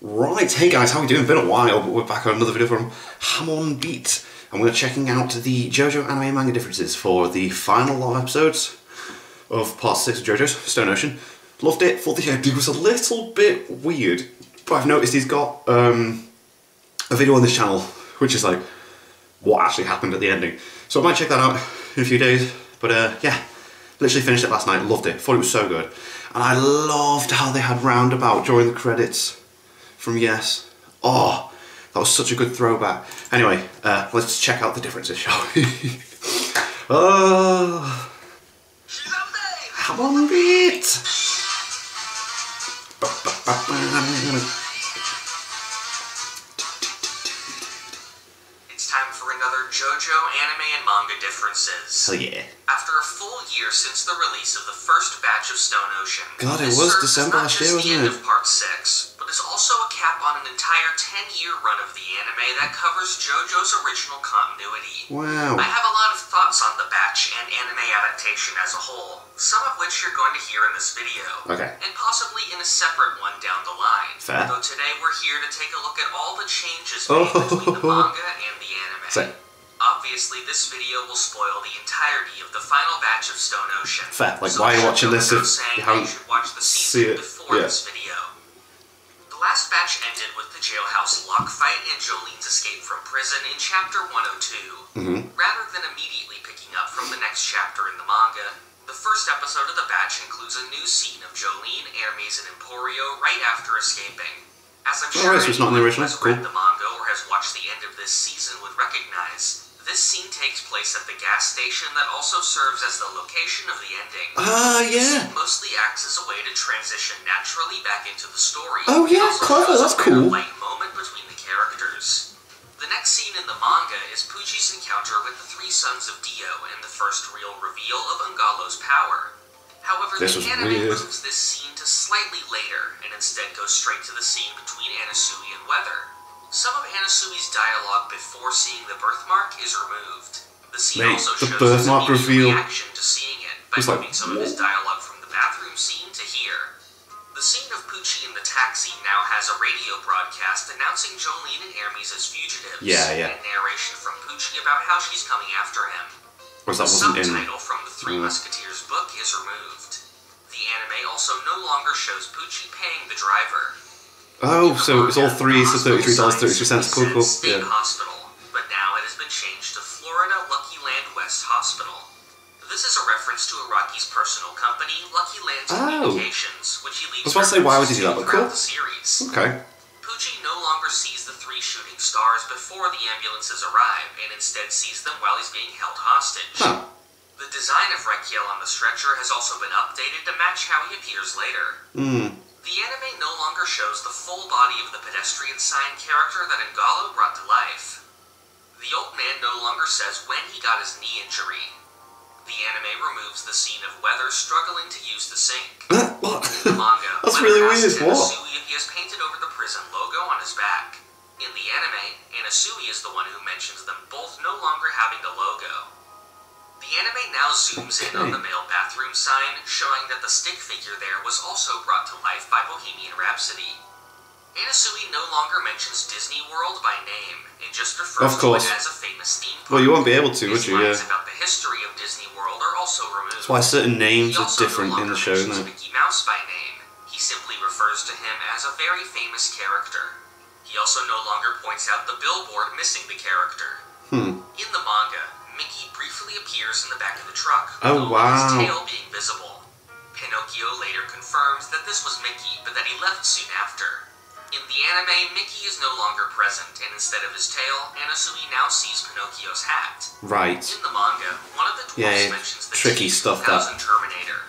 Right, hey guys, how are we doing? Been a while, but we're back on another video from Hamon Beat, and we're checking out the JoJo anime and manga differences for the final lot of episodes of Part 6 of JoJo's Stone Ocean. Loved it, thought the ending was a little bit weird, but I've noticed he's got a video on this channel, which is like, what actually happened at the ending. So I might check that out in a few days, but yeah, literally finished it last night, loved it, thought it was so good. And I loved how they had Roundabout during the credits from Yes. Oh, that was such a good throwback. Anyway, let's check out the differences, shall we? Oh, come on, beat. It's time for another JoJo anime and manga differences. Hell yeah. After a full year since the release of the first batch of Stone Ocean, God, it was December last year, wasn't it? This is not just the end of Part 6, but is also a cap on an entire 10-year run of the anime that covers JoJo's original continuity. Wow. I have a lot of thoughts on the batch and anime adaptation as a whole, some of which you're going to hear in this video. Okay. And possibly in a separate one down the line. Fair. Though today we're here to take a look at all the changes made between the manga and the anime. Same. Obviously, this video will spoil the entirety of the final batch of Stone Ocean. Fair. Like, so why are you watching this if saying you haven't you should watch the seen it? season before this video. The last batch ended with the jailhouse lock fight and Jolene's escape from prison in chapter 102. Rather than immediately picking up from the next chapter in the manga, the first episode of the batch includes a new scene of Jolene, Hermes, and Emporio right after escaping. As I'm sure so it's not in the original. anyone who has read the manga or has watched the end of this season would recognize, this scene takes place at the gas station that also serves as the location of the ending. Yeah. The scene mostly acts as a way to transition naturally back into the story. Oh yeah, clever, that's cool. Light moment between the characters. The next scene in the manga is Puji's encounter with the three sons of Dio and the first real reveal of Ungalo's power. However, the anime moves this scene to slightly later and instead goes straight to the scene between Anasui and Weather. Some of Anasui's dialogue before seeing the birthmark is removed. The scene also shows his immediate reaction to seeing it by moving some of his dialogue from the bathroom scene to here. The scene of Pucci in the taxi now has a radio broadcast announcing Jolene and Hermes as fugitives. And narration from Pucci about how she's coming after him. The subtitle from the Three Musketeers book is removed. The anime also no longer shows Pucci paying the driver. Oh, so it's all three, so $33.33. Cool. State Hospital, but now it has been changed to Florida Lucky Land West Hospital. This is a reference to Araki's personal company, Lucky Land Communications, which he leaves why would he do that? But cool. The series. Okay. Pucci no longer sees the three shooting stars before the ambulances arrive, and instead sees them while he's being held hostage. The design of Rekiel on the stretcher has also been updated to match how he appears later. The anime no longer shows the full body of the pedestrian sign character that Ungalo brought to life. The old man no longer says when he got his knee injury. The anime removes the scene of Weather struggling to use the sink. What? In the manga, That's really weird. What? Anasui, he has painted over the prison logo on his back. In the anime, Anasui is the one who mentions them both no longer having the logo. The anime now zooms in on the male bathroom sign, showing that the stick figure there was also brought to life by Bohemian Rhapsody. Anasui no longer mentions Disney World by name, and just refers to it as a famous theme park. Well, you won't be able to, would you? His lines about the history of Disney World are also removed. That's why certain names are different in the show, isn't it? Mickey Mouse by name. He simply refers to him as a very famous character. He also no longer points out the billboard missing the character. In the manga, Mickey briefly appears in the back of the truck, with his tail being visible. Pinocchio later confirms that this was Mickey, but that he left soon after. In the anime, Mickey is no longer present, and instead of his tail, Anasui now sees Pinocchio's hat. Right. In the manga, one of the dwarfs mentions the tricky stuff that Terminator.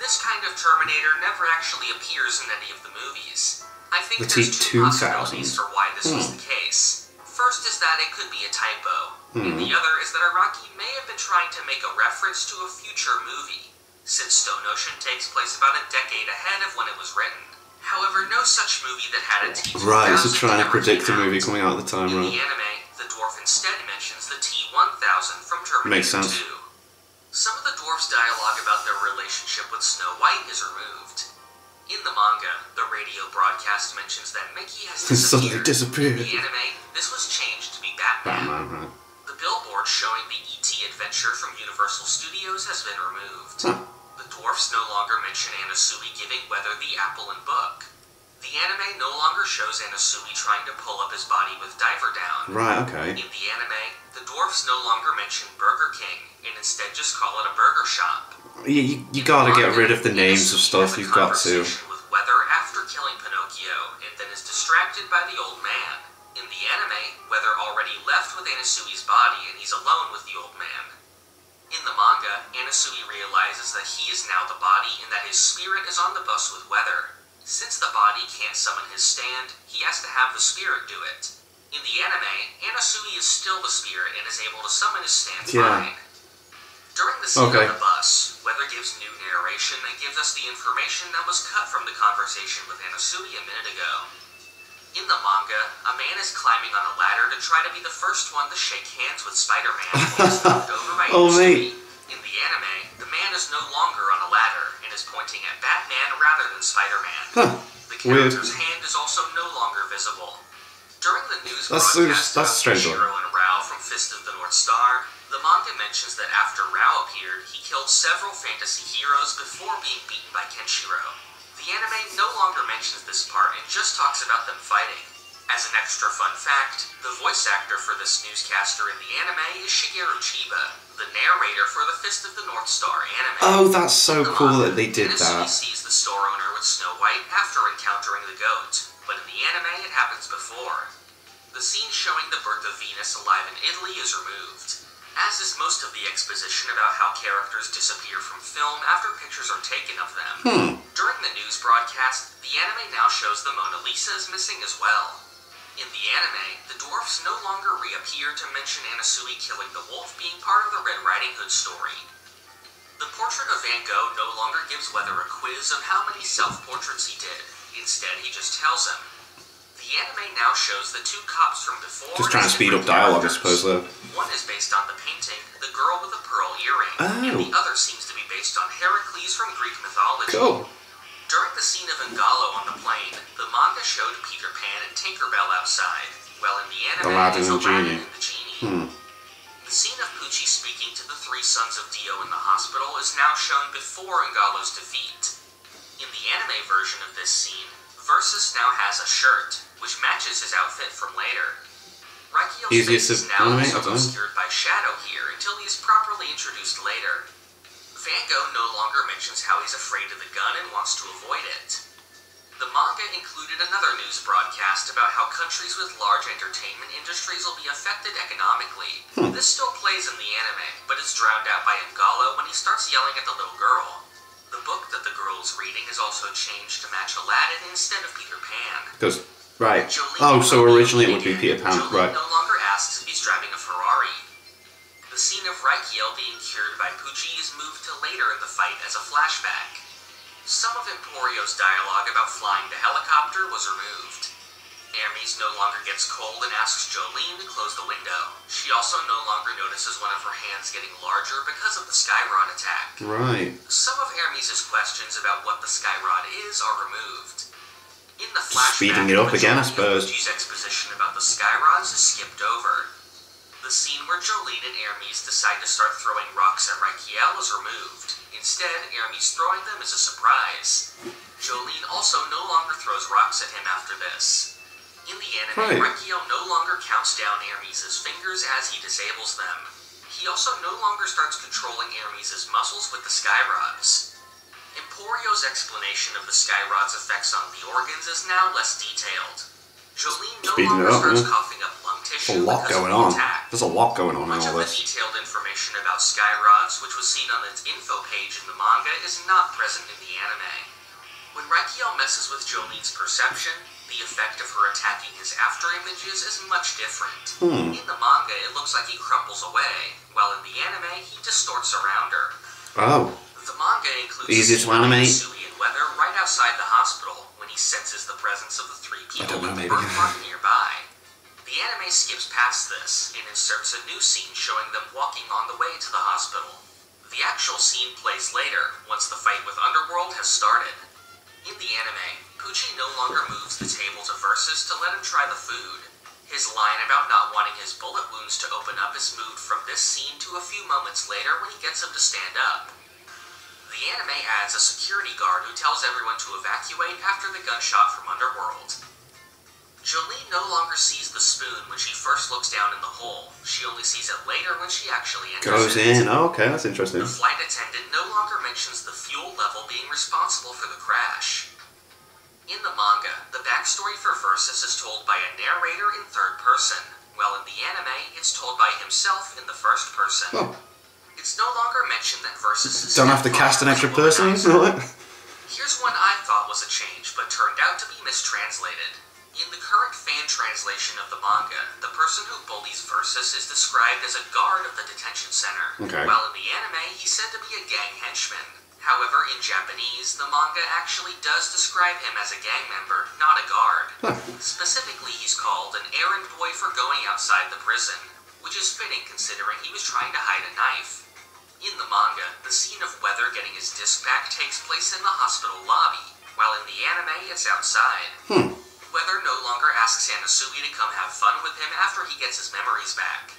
This kind of Terminator never actually appears in any of the movies. I think there's two possibilities for why this was the case. First is that it could be a typo, and the other is that Araki may have been trying to make a reference to a future movie, since Stone Ocean takes place about a decade ahead of when it was written. However, no such movie that had a T-2000 so trying to predict a movie coming out at the time, In the anime, the dwarf instead mentions the T-1000 from Terminator Makes sense. 2. Some of the dwarf's dialogue about their relationship with Snow White is removed. In the manga, the radio broadcast mentions that Mickey has suddenly disappeared. In the anime, this was changed to be Batman. Right. The billboard showing the E.T. adventure from Universal Studios has been removed. Huh. The dwarfs no longer mention Anasui giving Weather the apple and book. The anime no longer shows Anasui trying to pull up his body with Diver Down. Right, okay. In the anime, the dwarfs no longer mention Burger King and instead just call it a burger shop. You gotta get rid of the names of stuff, you've got to. With Weather after killing Pinocchio and then is distracted by the old man. In the anime, Weather already left with Anasui's body and he's alone with the old man. In the manga, Anasui realizes that he is now the body and that his spirit is on the bus with Weather. Since the body can't summon his stand, he has to have the spirit do it. In the anime, Anasui is still the spirit and is able to summon his stand fine. During the scene on the bus, Weather gives new narration and gives us the information that was cut from the conversation with Anasui a minute ago. In the manga, a man is climbing on a ladder to try to be the first one to shake hands with Spider-Man when he's knocked over by Anasui. In the anime, the man is no longer on a ladder and is pointing at Batman rather than Spider-Man. The character's hand is also no longer visible. During the news broadcast of Shiro and Rao from Fist of the North Star, the manga mentions that after Rao appeared, he killed several fantasy heroes before being beaten by Kenshiro. The anime no longer mentions this part and just talks about them fighting. As an extra fun fact, the voice actor for this newscaster in the anime is Shigeru Chiba, the narrator for the Fist of the North Star anime. Oh, that's so cool that they did that. Anasui sees the store owner with Snow White after encountering the goat, but in the anime it happens before. The scene showing the birth of Venus alive in Italy is removed. As is most of the exposition about how characters disappear from film after pictures are taken of them. During the news broadcast, the anime now shows the Mona Lisa is missing as well. In the anime, the dwarfs no longer reappear to mention Anasui killing the wolf being part of the Red Riding Hood story. The portrait of Van Gogh no longer gives Weather a quiz of how many self-portraits he did. Instead, he just tells him. The anime now shows the two cops from before. Just trying to speed up dialogue, I suppose, though. One is based on the painting, The Girl with a Pearl Earring, and the other seems to be based on Heracles from Greek mythology. Cool. During the scene of Ngalo on the plane, the manga showed Peter Pan and Tinkerbell outside, while in the anime, it's Aladdin and the Genie. The scene of Pucci speaking to the three sons of Dio in the hospital is now shown before Ngalo's defeat. In the anime version of this scene, Versus now has a shirt, which matches his outfit from later. Raikyo's face is now also obscured by shadow here until he is properly introduced later. Van Gogh no longer mentions how he's afraid of the gun and wants to avoid it. The manga included another news broadcast about how countries with large entertainment industries will be affected economically. This still plays in the anime, but is drowned out by Ngalo when he starts yelling at the little girl. The book that the girl is reading is also changed to match Aladdin instead of Peter Pan. So originally it would be Peter Pan, right. no longer asks if he's driving a Ferrari. The scene of Raikiel being cured by Pucci is moved to later in the fight as a flashback. Some of Emporio's dialogue about flying the helicopter was removed. Hermes no longer gets cold and asks Jolene to close the window. She also no longer notices one of her hands getting larger because of the Skyrod attack. Right. Some of Hermes' questions about what the Skyrod is are removed. In the flashback, speeding it up again, I suppose. Pucci's exposition about the Skyrods is skipped over. The scene where Jolene and Hermes decide to start throwing rocks at Raikiel is removed. Instead, Hermes throwing them is a surprise. Jolene also no longer throws rocks at him after this. In the anime, Raikiel no longer counts down Hermes' fingers as he disables them. He also no longer starts controlling Hermes' muscles with the Skyrods. Emporio's explanation of the Skyrod's effects on the organs is now less detailed. Jolene no longer starts coughing up lung tissue because of the attack. There's a lot going on in all this. Much of the detailed information about Skyrods, which was seen on its info page in the manga, is not present in the anime. When Raikiel messes with Jolene's perception, the effect of her attacking his after-images is much different. In the manga, it looks like he crumples away, while in the anime, he distorts around her. The manga includes Anasui and Weather right outside the hospital when he senses the presence of the three people with the birthmark nearby. The anime skips past this and inserts a new scene showing them walking on the way to the hospital. The actual scene plays later, once the fight with Underworld has started. In the anime, Pucci no longer moves the table to Versus to let him try the food. His line about not wanting his bullet wounds to open up is moved from this scene to a few moments later when he gets him to stand up. The anime adds a security guard who tells everyone to evacuate after the gunshot from Underworld. Jolene no longer sees the spoon when she first looks down in the hole. She only sees it later when she actually enters Goes in. Oh, okay, that's interesting. The flight attendant no longer mentions the fuel level being responsible for the crash. In the manga, the backstory for Versus is told by a narrator in third person, while in the anime, it's told by himself in the first person. Oh. It's no longer mentioned that Versus is... Don't have to cast an extra person? Here's one I thought was a change, but turned out to be mistranslated. In the current fan translation of the manga, the person who bullies Versus is described as a guard of the detention center, while in the anime, he's said to be a gang henchman. However, in Japanese, the manga actually does describe him as a gang member, not a guard. Specifically, he's called an errand boy for going outside the prison, which is fitting considering he was trying to hide a knife. In the manga, the scene of Weather getting his disc back takes place in the hospital lobby, while in the anime, it's outside. Weather no longer asks Anasui to come have fun with him after he gets his memories back.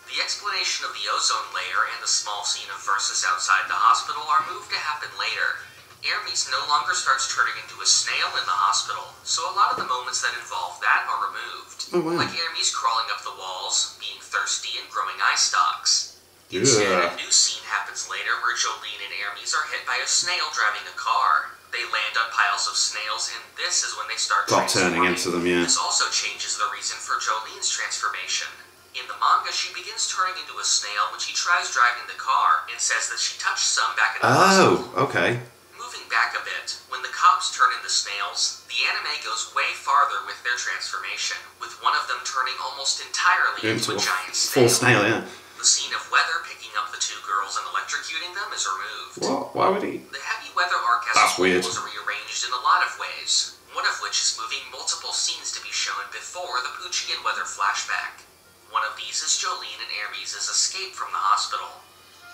The explanation of the ozone layer and the small scene of Versus outside the hospital are moved to happen later. Hermes no longer starts turning into a snail in the hospital, so a lot of the moments that involve that are removed. Like Hermes crawling up the walls, being thirsty, and growing eye stalks. Instead, a new scene happens later where Jolene and Hermes are hit by a snail driving a car. They land on piles of snails, and this is when they start turning into them, This also changes the reason for Jolene's transformation. In the manga, she begins turning into a snail when she tries driving the car and says that she touched some back in the hospital. Okay. Moving back a bit, when the cops turn into snails, the anime goes way farther with their transformation, with one of them turning almost entirely into a giant snail. Full snail, yeah. The scene of Weather picking up the two girls and electrocuting them is removed. What? Why would he? The heavy Weather arc as a whole was rearranged in a lot of ways, one of which is moving multiple scenes to be shown before the Pucci and Weather flashback. One of these is Jolene and Hermes' escape from the hospital.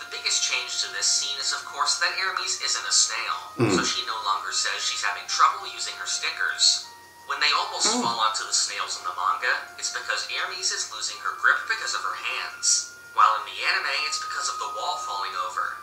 The biggest change to this scene is, of course, that Hermes isn't a snail, so she no longer says she's having trouble using her stickers. When they almost fall onto the snails in the manga, it's because Hermes is losing her grip because of her hands, while in the anime, it's because of the wall falling over.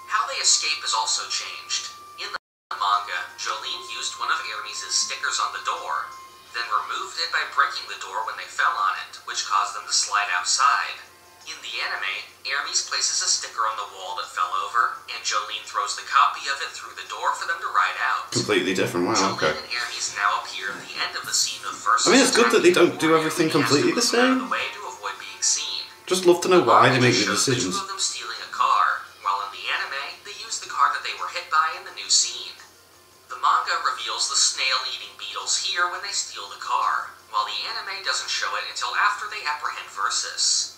How they escape is also changed. In the manga, Jolene used one of Hermes' stickers on the door, then removed it by breaking the door when they fell on it, which caused them to slide outside. In the anime, Hermes places a sticker on the wall that fell over, and Jolene throws the copy of it through the door for them to ride out. Completely different, wow, okay. Jolene and Hermes now appear at the end of the scene of Versus. I mean, it's good that they don't do everything completely the same. The way to avoid being seen. Just love to know why they make the decisions. The two of them stealing a car, while in the anime, they use the car that they were hit by in the new scene. The manga reveals the snail-eating beetles here when they steal the car, while the anime doesn't show it until after they apprehend Versus.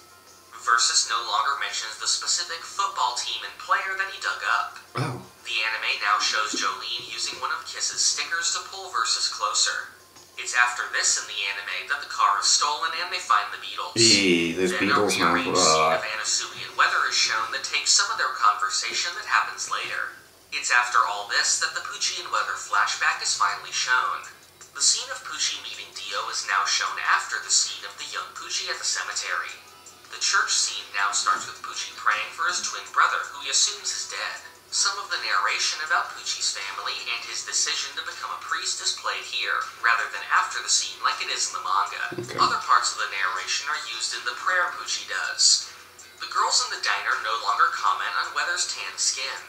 Versus no longer mentions the specific football team and player that he dug up. The anime now shows Jolene using one of Kiss's stickers to pull Versus closer. It's after this in the anime that the car is stolen and they find the beetles. Those beetles, man. Then a rearranged scene of Anasui and Weather is shown that takes some of their conversation that happens later. It's after all this that the Pucci and Weather flashback is finally shown. The scene of Pucci meeting Dio is now shown after the scene of the young Pucci at the cemetery. The church scene now starts with Pucci praying for his twin brother, who he assumes is dead. Some of the narration about Pucci's family and his decision to become a priest is played here, rather than after the scene like it is in the manga. Other parts of the narration are used in the prayer Pucci does. The girls in the diner no longer comment on Weather's tanned skin.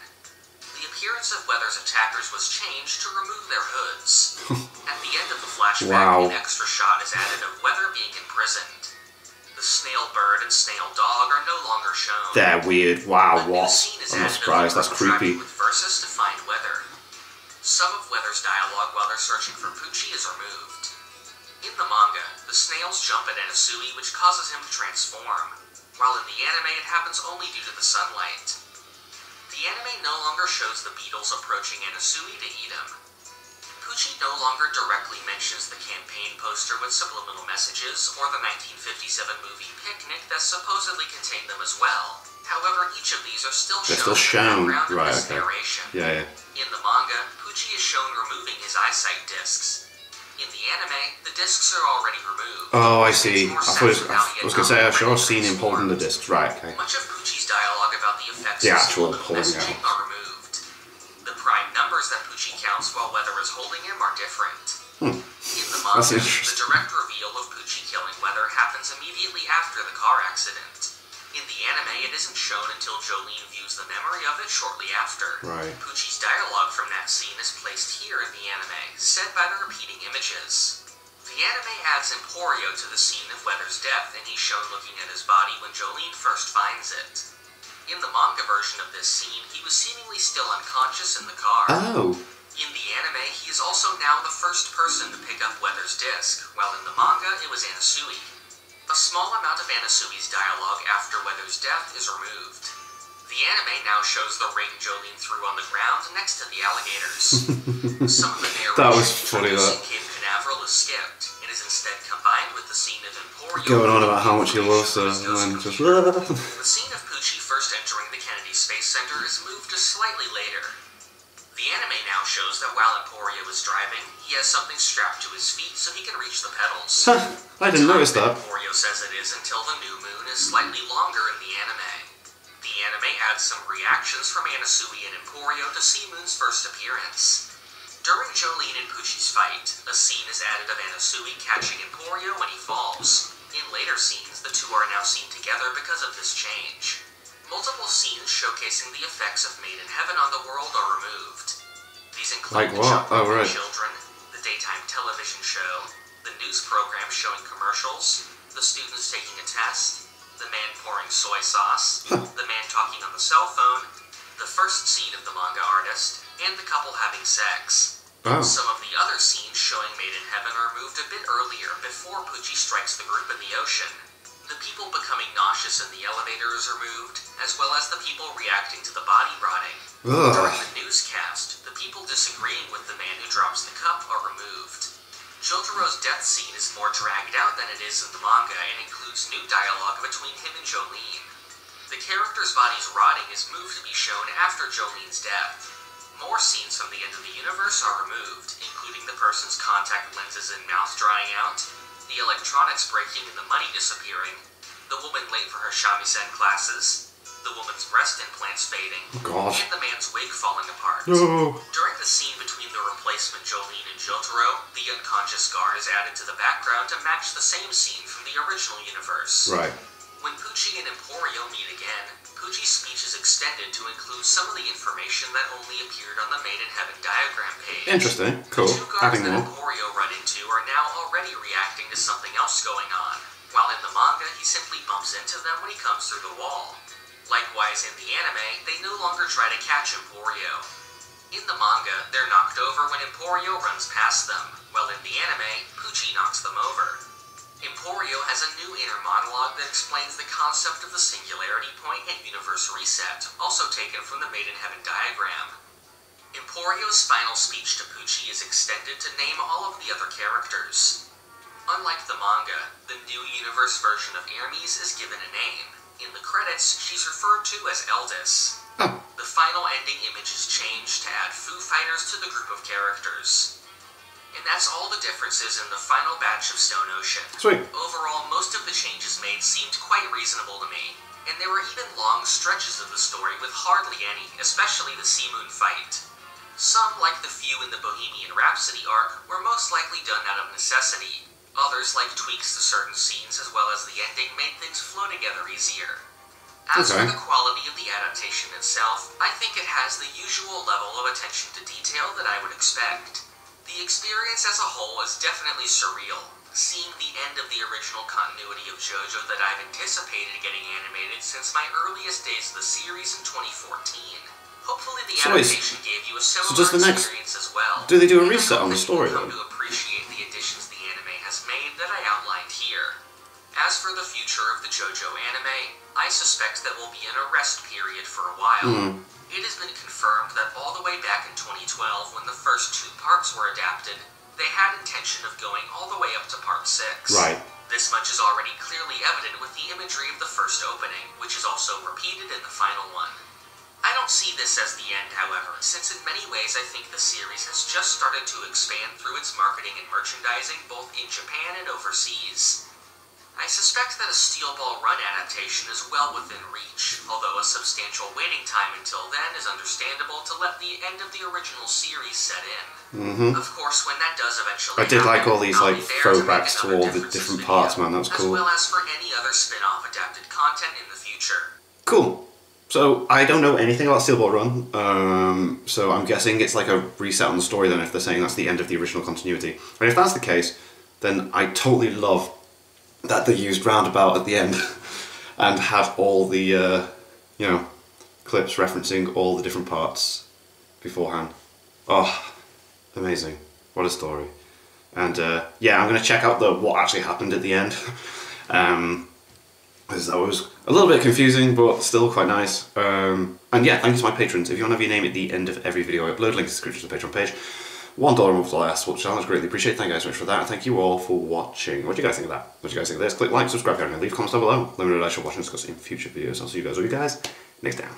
The appearance of Weather's attackers was changed to remove their hoods. At the end of the flashback, an extra shot is added of Weather being imprisoned. The snail bird and snail dog are no longer shown. They're weird. Wow, what? I'm not surprised, that's creepy. With Versus to find Weather. Some of Weather's dialogue while they're searching for Pucci is removed. In the manga, the snails jump at Anasui, which causes him to transform, while in the anime it happens only due to the sunlight. The anime no longer shows the beetles approaching Anasui to eat him. Pucci no longer directly mentions the campaign poster with subliminal messages or the 1957 movie Picnic that supposedly contained them as well. However, each of these are still They're shown still in the shown. background of Right, this okay. narration. Yeah, yeah. In the manga, Pucci is shown removing his eyesight discs. In the anime, the discs are already removed. Oh, I see. Makes more I sense was without going to say, I yet sure seen him holding the discs. Right, okay. Much of Pucci's dialogue about the effects The of actual subliminal holding messaging out. are removed. The prime numbers that Pucci counts while Weather is holding him are different. In the That's manga, the interesting. direct reveal of Pucci killing Weather happens immediately after the car accident. In the anime, it isn't shown until Jolene views the memory of it shortly after. Right. Pucci's dialogue from that scene is placed here in the anime, said by the repeating images. The anime adds Emporio to the scene of Weather's death, and he's shown looking at his body when Jolene first finds it. In the manga version of this scene, he was seemingly still unconscious in the car. Oh. In the anime, he is also now the first person to pick up Weather's disc, while in the manga, it was Anasui. A small amount of Anasui's dialogue after Weather's death is removed. The anime now shows the ring Jolene threw on the ground next to the alligators. Some of the narration That was funny, introducing that. Cape Canaveral is skipped, and is instead combined with the scene of Emporio Going on about how much he loves her, Pucci's and then ghost just... computer. The scene of Pucci first entering the Kennedy Space Center is moved to slightly later. The anime now shows that while Emporio is driving, he has something strapped to his feet so he can reach the pedals. I didn't notice that. Emporio says it is until the new moon is slightly longer in the anime. The anime adds some reactions from Anasui and Emporio to Seamoon's first appearance. During Jolene and Pucci's fight, a scene is added of Anasui catching Emporio when he falls. In later scenes, the two are now seen together because of this change. Multiple scenes showcasing the effects of Made in Heaven on the world are removed. These include Like the what? Jump Oh, Rope right. Children, the daytime television show, the news program showing commercials, the students taking a test, the man pouring soy sauce, the man talking on the cell phone, the first scene of the manga artist, and the couple having sex. Oh. Some of the other scenes showing Made in Heaven are moved a bit earlier before Pucci strikes the group in the ocean. The people becoming nauseous in the elevator is removed, as well as the people reacting to the body rotting. Ugh. During the newscast, the people disagreeing with the man who drops the cup are removed. Jotaro's death scene is more dragged out than it is in the manga and includes new dialogue between him and Jolene. The character's body's rotting is moved to be shown after Jolene's death. More scenes from the end of the universe are removed, including the person's contact lenses and mouth drying out, the electronics breaking and the money disappearing, the woman late for her shamisen classes, the woman's breast implants fading, God. and the man's wig falling apart. No. During the scene between the replacement Jolene and Jotaro, the unconscious guard is added to the background to match the same scene from the original universe. Right. When Pucci and Emporio meet again, Pucci's speech is extended to include some of the information that only appeared on the Made in Heaven diagram page. Interesting. Cool. The two guards Adding that more. Emporio run into are now already reacting to something else going on, while in the manga he simply bumps into them when he comes through the wall. Likewise, in the anime, they no longer try to catch Emporio. In the manga, they're knocked over when Emporio runs past them, while in the anime, Pucci knocks them over. Emporio has a new inner monologue that explains the concept of the singularity point and universe reset, also taken from the Made in Heaven diagram. Emporio's final speech to Pucci is extended to name all of the other characters. Unlike the manga, the new universe version of Hermes is given a name. In the credits, she's referred to as Eldis. Oh. The final ending image is changed to add Foo Fighters to the group of characters. And that's all the differences in the final batch of Stone Ocean. Sweet. Overall, most of the changes made seemed quite reasonable to me, and there were even long stretches of the story with hardly any, especially the Seamoon fight. Some, like the few in the Bohemian Rhapsody arc, were most likely done out of necessity. Others, like tweaks to certain scenes as well as the ending, made things flow together easier. As for the quality of the adaptation itself, I think it has the usual level of attention to detail that I would expect. The experience as a whole is definitely surreal, seeing the end of the original continuity of JoJo that I've anticipated getting animated since my earliest days of the series in 2014. Hopefully the adaptation gave you a similar experience as well. Do they do a reset on the story then? then? To appreciate the additions the anime has made that I outlined here. As for the future of the JoJo anime, I suspect that we'll be in a rest period for a while. It has been confirmed that all the way back in 2012, when the first 2 parts were adapted, they had intention of going all the way up to part 6. Right. This much is already already clearly evident with the imagery of the first opening, which is also repeated in the final one. I don't see this as the end, however, since in many ways I think the series has just started to expand through its marketing and merchandising both in Japan and overseas. I suspect that a Steel Ball Run adaptation is well within reach, although a substantial waiting time until then is understandable to let the end of the original series set in. Of course, when that does eventually I did happen, like all these I'll like be there to make throwbacks to another all the Differences different video, parts, man. That was cool. as well as for any other spin-off adapted content in the future. Cool. So I don't know anything about Steel Ball Run, so I'm guessing it's like a reset on the story then if they're saying that's the end of the original continuity. And if that's the case, then I totally love that they used Roundabout at the end and had all the, you know, clips referencing all the different parts beforehand. Oh, amazing. What a story. And yeah, I'm going to check out what actually happened at the end. Because that was a little bit confusing, but still quite nice. And yeah, thank you to my patrons. If you want to have your name at the end of every video I upload, link in the description to the Patreon page. $1 a month will last, which challenge greatly appreciate. Thank you guys so much for that, and thank you all for watching. What do you guys think of that? What do you guys think of this? Click like, subscribe, and leave comments down below. Let me know what I should watch and discuss in future videos. I'll see you guys next time.